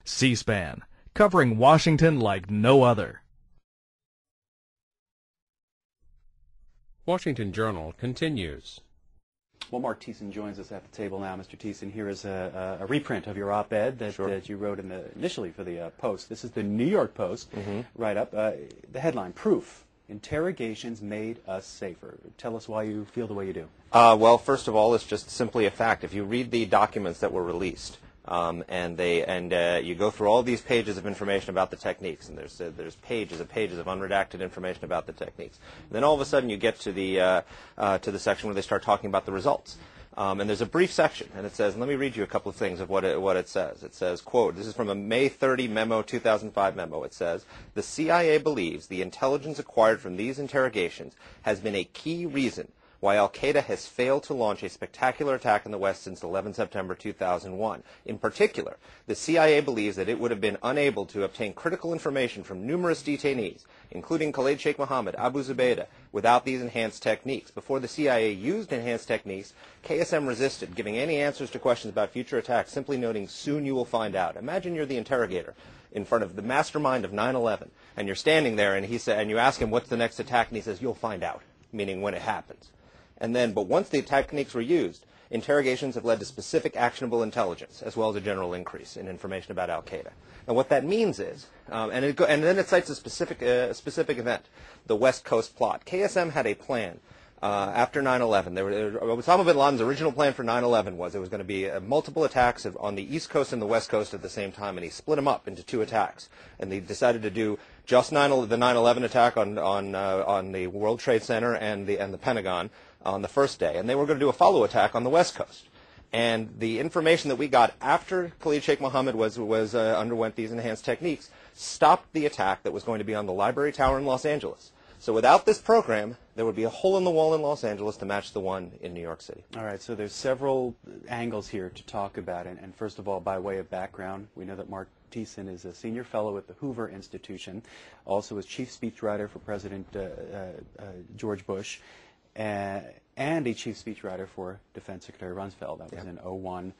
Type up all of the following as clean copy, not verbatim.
C-SPAN, covering Washington like no other. Washington Journal continues. Well, Mark Thiessen joins us at the table now. Mr. Thiessen, here is a reprint of your op-ed that you wrote initially for the Post. This is the New York Post write-up. The headline, Proof, Interrogations Made Us Safer. Tell us why you feel the way you do. Well, first of all, it's just simply a fact. If you read the documents that were released, you go through all these pages of information about the techniques, and there's pages and pages of unredacted information about the techniques. And then all of a sudden you get to the section where they start talking about the results. And there's a brief section, and it says, let me read you a couple of things of what it says. It says, quote, this is from a May 30 memo, 2005 memo. It says, the CIA believes the intelligence acquired from these interrogations has been a key reason why al-Qaeda has failed to launch a spectacular attack in the West since 11 September 2001. In particular, the CIA believes that it would have been unable to obtain critical information from numerous detainees, including Khalid Sheikh Mohammed, Abu Zubaydah, without these enhanced techniques. Before the CIA used enhanced techniques, KSM resisted giving any answers to questions about future attacks, simply noting, soon you will find out. Imagine you're the interrogator in front of the mastermind of 9/11, and you're standing there, and you ask him, what's the next attack, and he says, you'll find out, meaning when it happens. But once the techniques were used, interrogations have led to specific actionable intelligence, as well as a general increase in information about al-Qaeda. And what that means is, and then it cites a specific event, the West Coast plot. KSM had a plan after 9/11. Osama bin Laden's original plan for 9/11 was it was going to be multiple attacks on the East Coast and the West Coast at the same time, and he split them up into two attacks. And they decided to do just the 9/11 attack on the World Trade Center and the Pentagon on the first day, and they were going to do a follow attack on the West Coast. And the information that we got after Khalid Sheikh Mohammed underwent these enhanced techniques stopped the attack that was going to be on the Library Tower in Los Angeles. So without this program, there would be a hole in the wall in Los Angeles to match the one in New York City. All right, so there's several angles here to talk about, and first of all, by way of background, we know that Mark Thiessen is a senior fellow at the Hoover Institution, also as chief speechwriter for President George Bush, and a chief speechwriter for Defense Secretary Rumsfeld. That was in 2001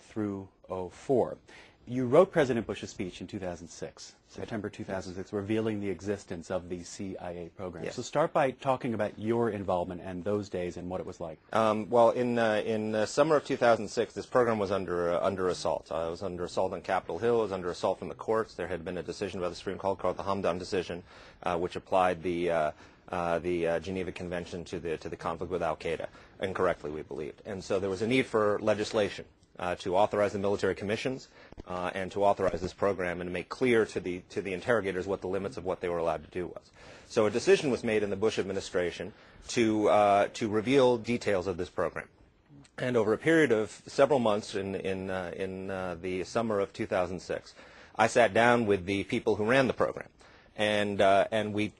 through 2004. You wrote President Bush's speech in 2006, September 2006, revealing the existence of the CIA program. Yes. So start by talking about your involvement and those days and what it was like. Well, in the summer of 2006, this program was under assault. It was under assault on Capitol Hill. It was under assault from the courts. There had been a decision by the Supreme Court called the Hamdan decision, which applied the Geneva Convention to the conflict with al-Qaeda, incorrectly, we believed. And so there was a need for legislation to authorize the military commissions and to authorize this program and to make clear to the interrogators what the limits of what they were allowed to do was. So a decision was made in the Bush administration to reveal details of this program. And over a period of several months in the summer of 2006, I sat down with the people who ran the program. And we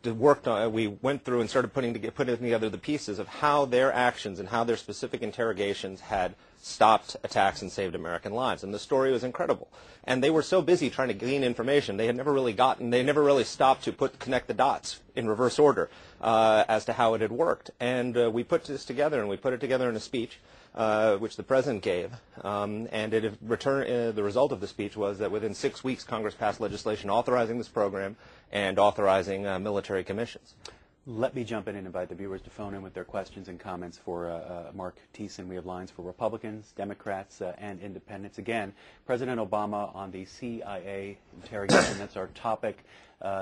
went through and started putting together the pieces of how their actions and how their specific interrogations had stopped attacks and saved American lives. And the story was incredible. And they were so busy trying to glean information, they never really stopped to connect the dots in reverse order as to how it had worked. And we put this together, and we put it together in a speech, which the president gave, and the result of the speech was that within 6 weeks, Congress passed legislation authorizing this program and authorizing military commissions. Let me jump in and invite the viewers to phone in with their questions and comments for Mark Thiessen. We have lines for Republicans, Democrats, and Independents. Again, President Obama on the CIA interrogation. That's our topic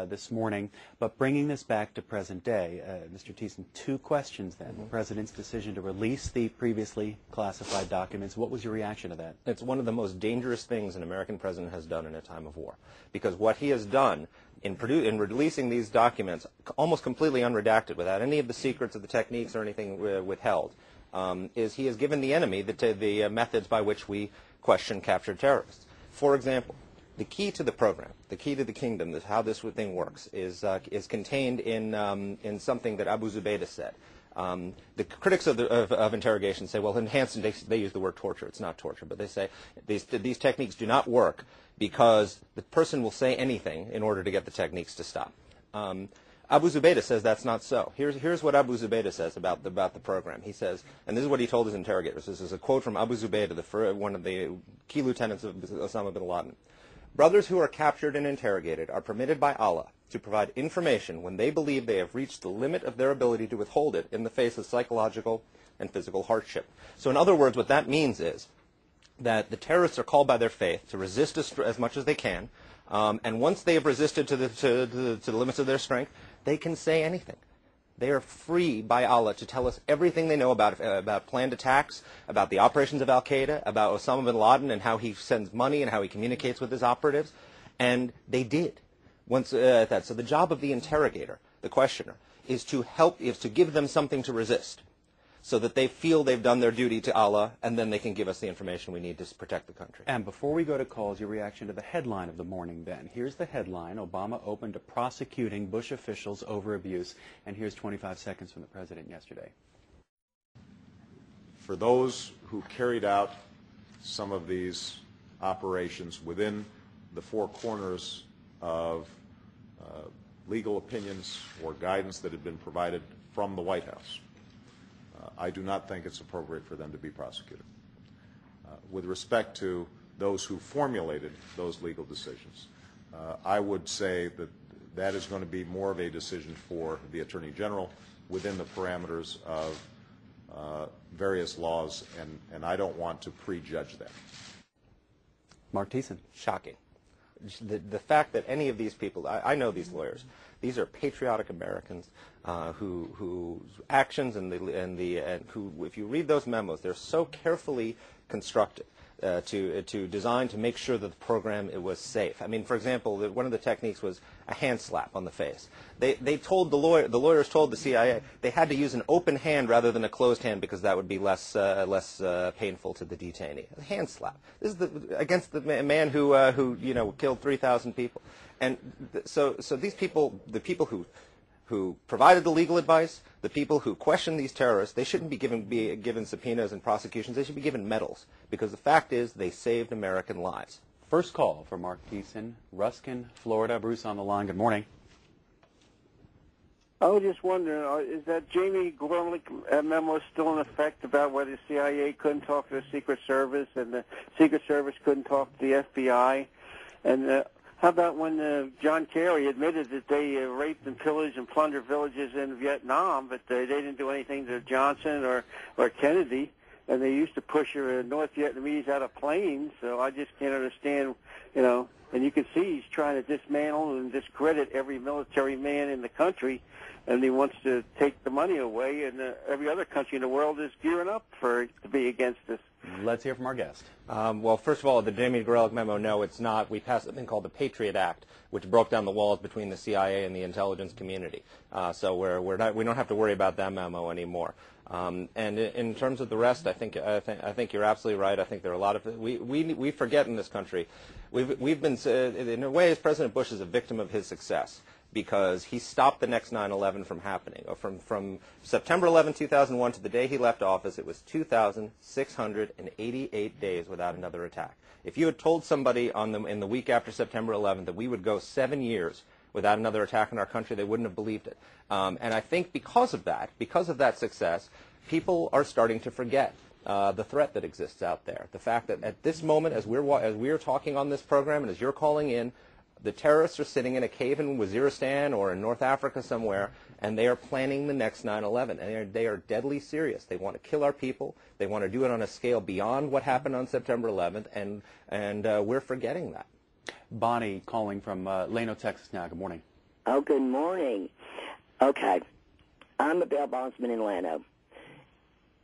this morning. But bringing this back to present day, Mr. Thiessen, two questions then. The President's decision to release the previously classified documents. What was your reaction to that? It's one of the most dangerous things an American president has done in a time of war. Because what he has done in releasing these documents, almost completely unredacted, without any of the secrets of the techniques or anything withheld, is he has given the enemy the methods by which we question captured terrorists. For example, the key to the program, the key to the kingdom, how this thing works, is contained in something that Abu Zubaydah said. The critics of interrogation say, well, enhanced, they use the word torture. It's not torture, but they say these techniques do not work because the person will say anything in order to get the techniques to stop. Abu Zubaydah says that's not so. Here's what Abu Zubaydah says about the program. He says, and this is what he told his interrogators. This is a quote from Abu Zubaydah, one of the key lieutenants of Osama bin Laden. Brothers who are captured and interrogated are permitted by Allah to provide information when they believe they have reached the limit of their ability to withhold it in the face of psychological and physical hardship. So in other words, what that means is that the terrorists are called by their faith to resist as much as they can, and once they have resisted to the limits of their strength, they can say anything. They are free by Allah to tell us everything they know about planned attacks, about the operations of Al-Qaeda, about Osama bin Laden and how he sends money and how he communicates with his operatives. And they did. So the job of the interrogator, the questioner, is to give them something to resist so that they feel they've done their duty to Allah, and then they can give us the information we need to protect the country. And before we go to calls, your reaction to the headline of the morning, Ben. Here's the headline: Obama open to prosecuting Bush officials over abuse. And here's 25 seconds from the president yesterday. For those who carried out some of these operations within the four corners of legal opinions or guidance that had been provided from the White House, I do not think it's appropriate for them to be prosecuted. With respect to those who formulated those legal decisions, I would say that that is going to be more of a decision for the Attorney General within the parameters of various laws, and I don't want to prejudge that. Mark Thiessen. Shocking. The fact that any of these people, I know these lawyers, these are patriotic Americans whose actions and who, if you read those memos, they're so carefully constructed to design to make sure that the program was safe. I mean, for example, one of the techniques was a hand slap on the face. They told the lawyers told the CIA they had to use an open hand rather than a closed hand because that would be less painful to the detainee. A hand slap. This is against the man who killed 3,000 people. And so these people, the people who provided the legal advice, the people who questioned these terrorists, they shouldn't be given subpoenas and prosecutions. They should be given medals, because the fact is they saved American lives. First call for Mark Thiessen, Ruskin, Florida. Bruce on the line. Good morning. I was just wondering, is that Jamie Gorelick memo still in effect about whether the CIA couldn't talk to the Secret Service and the Secret Service couldn't talk to the FBI? And how about when John Kerry admitted that they raped and pillaged and plundered villages in Vietnam, but they didn't do anything to Johnson or Kennedy, and they used to push North Vietnamese out of planes, so I just can't understand, and you can see he's trying to dismantle and discredit every military man in the country, and he wants to take the money away, and every other country in the world is gearing up to be against this. Let's hear from our guest. Well, first of all, the Jamie Gorelick memo, no, it's not. We passed something called the Patriot Act, which broke down the walls between the CIA and the intelligence community. So we don't have to worry about that memo anymore. And in terms of the rest, I think you're absolutely right. I think there are a lot of we forget in this country. We've been in a way, President Bush is a victim of his success, because he stopped the next 9/11 from happening. From September 11, 2001 to the day he left office, it was 2,688 days without another attack. If you had told somebody in the week after September 11 that we would go 7 years without another attack in our country, they wouldn't have believed it. And I think because of that success, people are starting to forget the threat that exists out there. The fact that at this moment, as we're talking on this program and as you're calling in, the terrorists are sitting in a cave in Waziristan or in North Africa somewhere, and they are planning the next 9/11. And they are deadly serious. They want to kill our people. They want to do it on a scale beyond what happened on September 11th, and we're forgetting that. Bonnie calling from Lano, Texas now. Good morning. Oh, good morning. Okay. I'm a bail bondsman in Lano.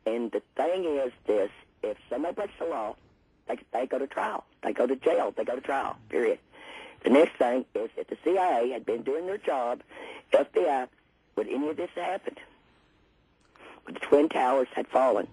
And the thing is this: if somebody breaks the law, they go to trial. They go to jail. They go to trial, period. The next thing is, if the CIA had been doing their job, FBI, would any of this have happened? Would the Twin Towers had fallen?